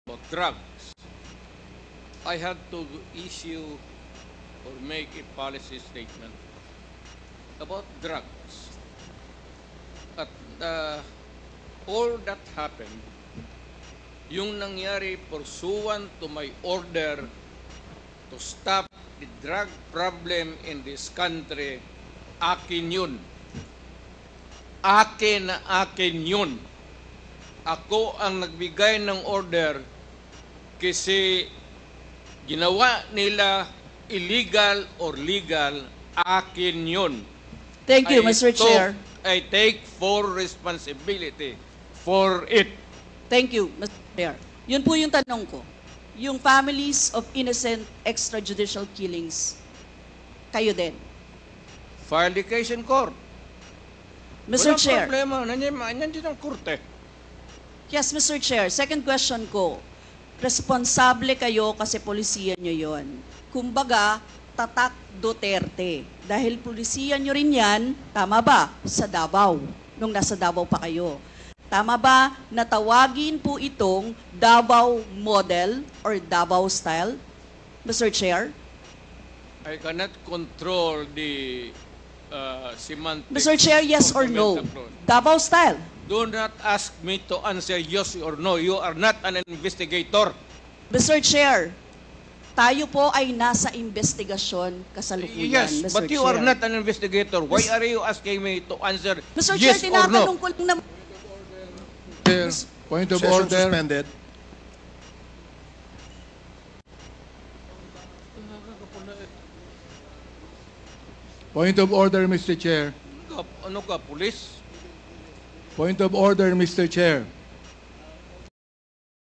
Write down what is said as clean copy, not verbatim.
about drugs, I had to issue or make a policy statement about drugs. At all that happened, yung nangyari pursuant to my order to stop the drug problem in this country, akin yun. Akin na akin yun. Ako ang nagbigay ng order kasi ginawa nila illegal or legal, akin yun. Thank you, Mr. Chair. I take full responsibility for it. Thank you, Mr. Chair. Yun po yung tanong ko. Yung families of innocent extrajudicial killings, kayo din. File the case in court. Mr. Walang Chair. problema. Nandiyan ang korte. Yes, Mr. Chair. Second question ko. Responsable kayo kasi polisiya nyo yon. Kumbaga, tatak Duterte. Dahil polisiya nyo rin yan, tama ba? Sa Davao. Nung nasa Davao pa kayo. Tama ba na tawagin po itong Davao model or Davao style? Mr. Chair? I cannot control the semantics. Mr. Chair, yes of or the no? metaphor. Davao style. Do not ask me to answer yes or no. You are not an investigator. Mr. Chair, tayo po ay nasa investigasyon kasalukuyan, Yes, Mr. but you Chair. are not an investigator. Why are you asking me to answer Mr. yes Chair, or tinatanong no? ko lang na... Chair, point of Session order. suspended. Point of order, Mr. Chair. Ano ka, police? Point of order, Mr. Chair.